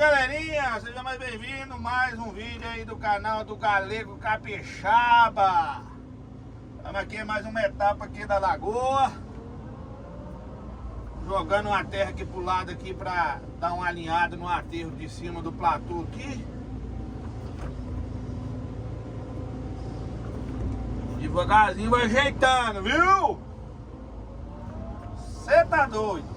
galerinha, seja mais bem-vindo, mais um vídeo aí do canal do Galego Capixaba. Estamos aqui em mais uma etapa aqui da lagoa, jogando uma terra aqui pro lado aqui pra dar uma alinhada no aterro de cima do platô aqui. Devagarzinho vai ajeitando, viu? Cê tá doido?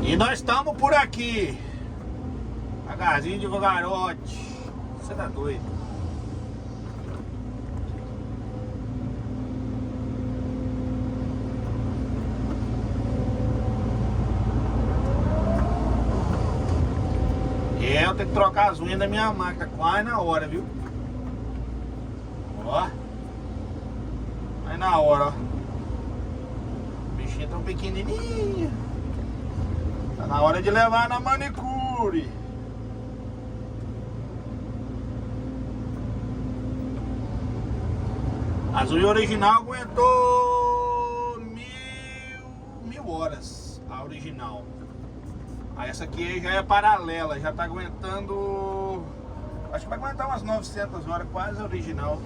E nós estamos por aqui, devagarzinho, devagarote. Você tá doido? Eu tenho que trocar as unhas da minha máquina quase na hora, viu? Ó, vai na hora, ó. O bichinho tão pequenininho. Tá na hora de levar na manicure. A unha original aguentou mil horas. A original. Aí essa aqui já é paralela. Já tá aguentando, acho que vai aguentar umas 900 horas. Quase a original.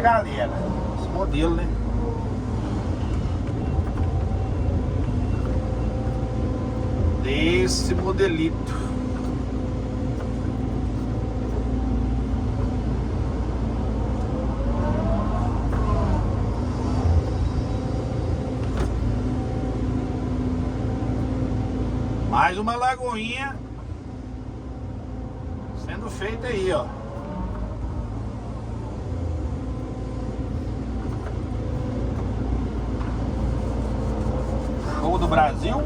Galera, esse modelo, né? Desse modelito. Mais uma lagoinha sendo feita aí, ó. Do Brasil.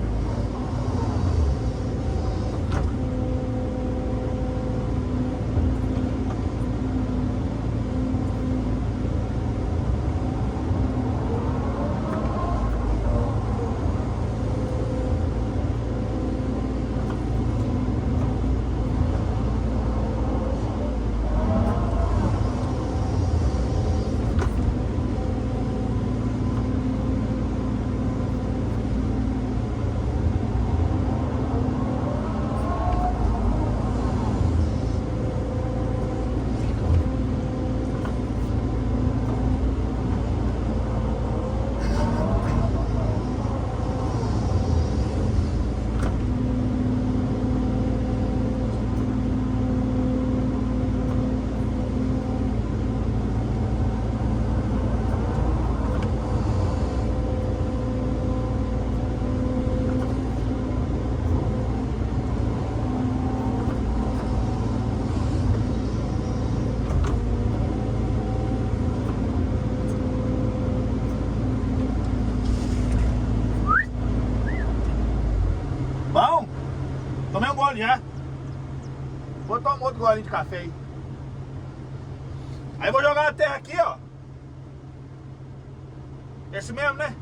eu tomo outro golinho de café aí. Aí vou jogar na terra aqui, ó. Esse mesmo, né?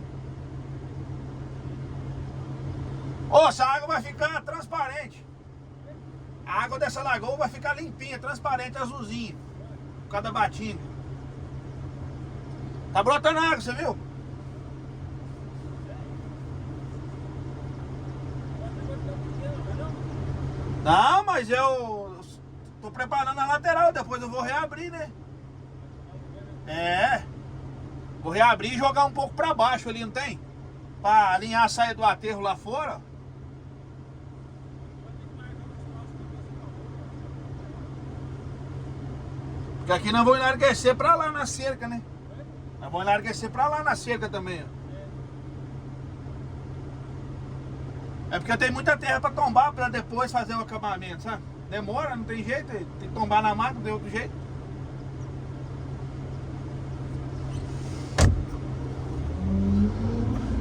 Ó, essa água vai ficar transparente. A água dessa lagoa vai ficar limpinha, transparente, azulzinha. Por causa da batinga. Tá brotando água, você viu? Não, mas eu tô preparando a lateral, depois eu vou reabrir, né? É. Vou reabrir e jogar um pouco pra baixo ali, não tem? Pra alinhar a saída do aterro lá fora. Porque aqui nós vamos enlarguecer pra lá na cerca, né? Nós vamos enlarguecer pra lá na cerca também, ó. É porque tem muita terra pra tombar pra depois fazer o acabamento, sabe? Demora, não tem jeito, tem que tombar na máquina, não tem outro jeito.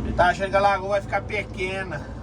Ele tá achando que a lagoa vai ficar pequena.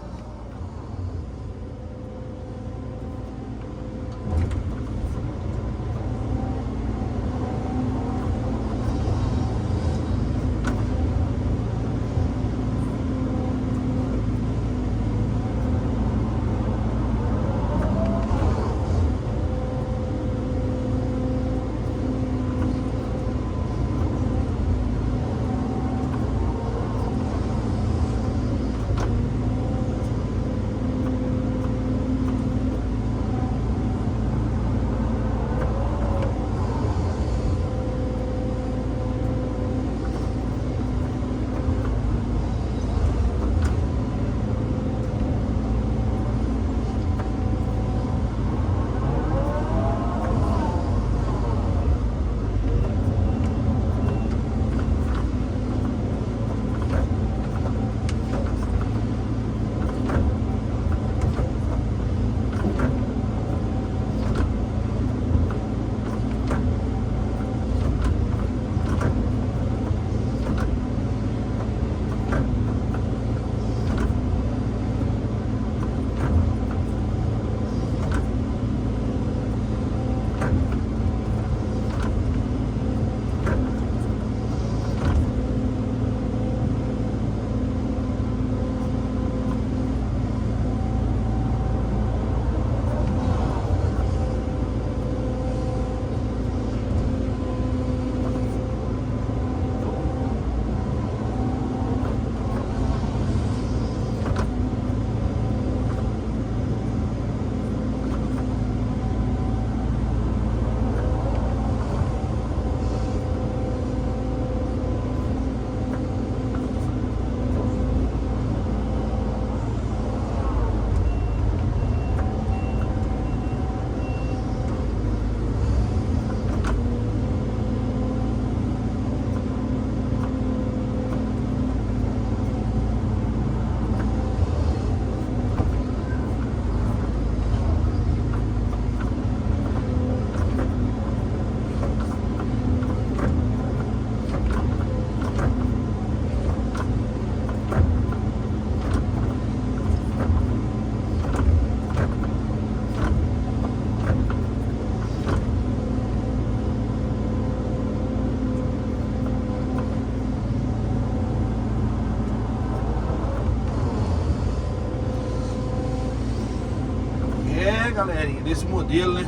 Galerinha, desse modelo, né?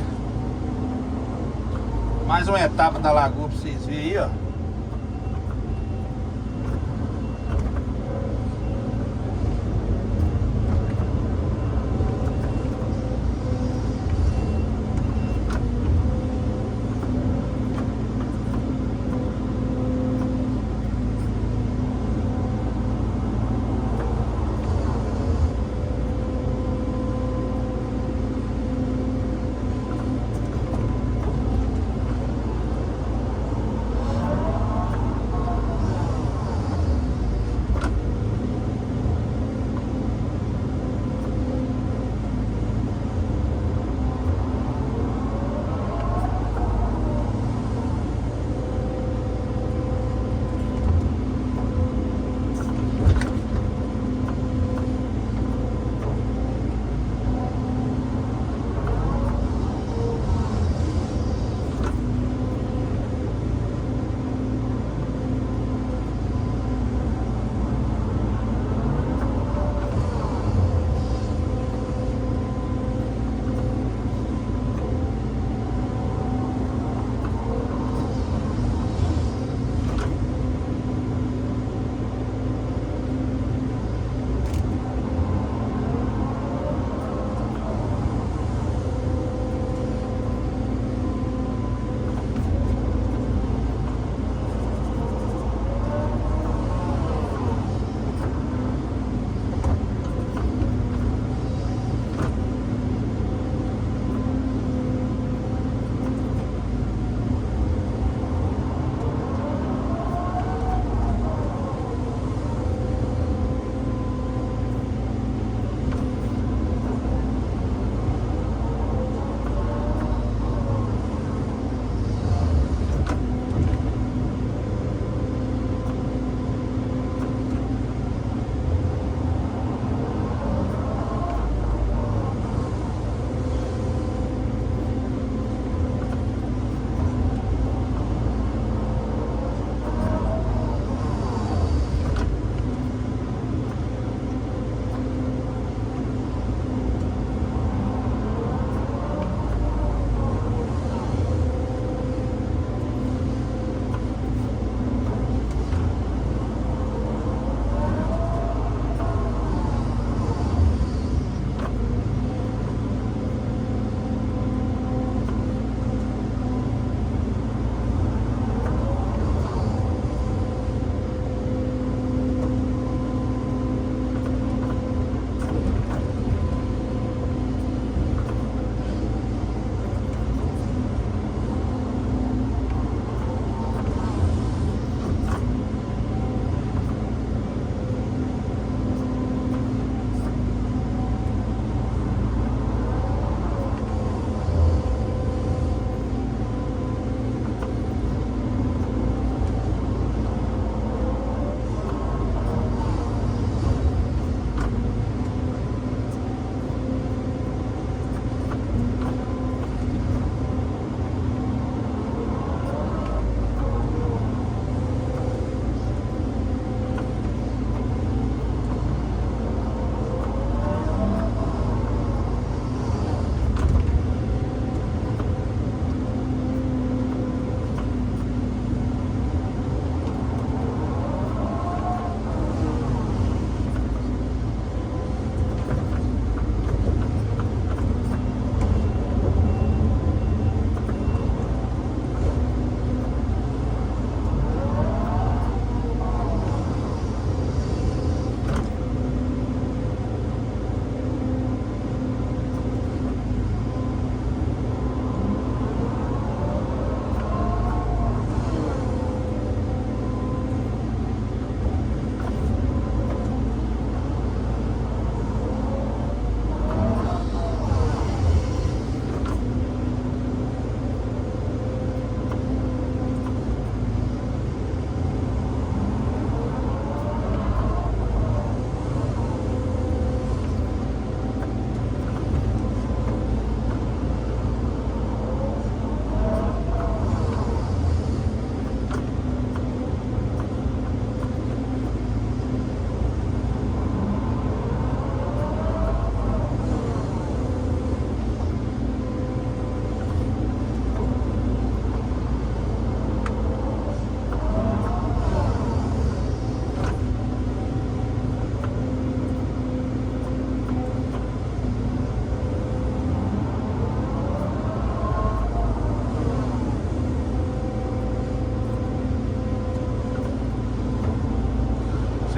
Mais uma etapa da lagoa pra vocês verem aí, ó.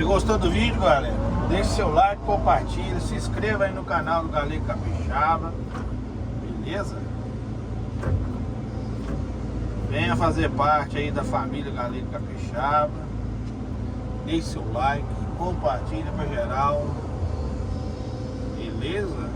gostou do vídeo, galera? Deixe seu like, compartilha, se inscreva aí no canal do Galego Capixaba. Beleza? Venha fazer parte aí da família Galego Capixaba. Deixe seu like, compartilha pra geral. Beleza?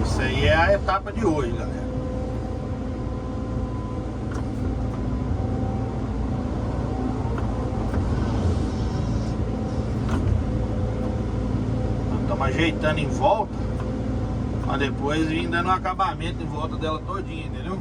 Isso aí é a etapa de hoje, galera. Estamos ajeitando em volta, pra depois vir dando um acabamento em volta dela todinha, entendeu?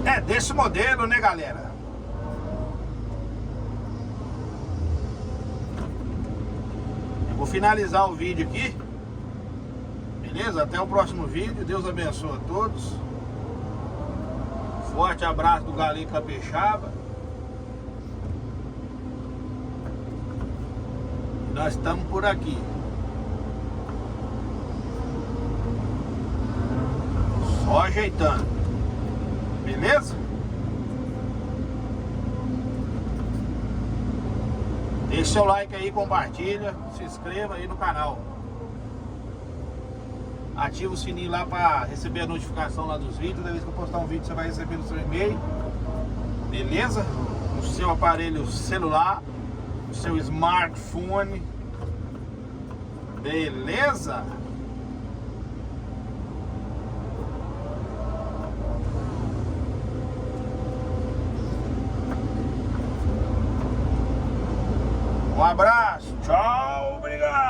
É desse modelo, né, galera? Eu vou finalizar o vídeo aqui. Beleza? Até o próximo vídeo. Deus abençoe a todos. Forte abraço do Galego Capixaba. Nós estamos por aqui. Só ajeitando. Beleza? Deixe seu like aí, compartilha, se inscreva aí no canal. Ativa o sininho lá para receber a notificação lá dos vídeos. Toda vez que eu postar um vídeo você vai receber no seu e-mail. Beleza? No seu aparelho celular, no seu smartphone. Beleza? Um abraço, tchau, obrigado.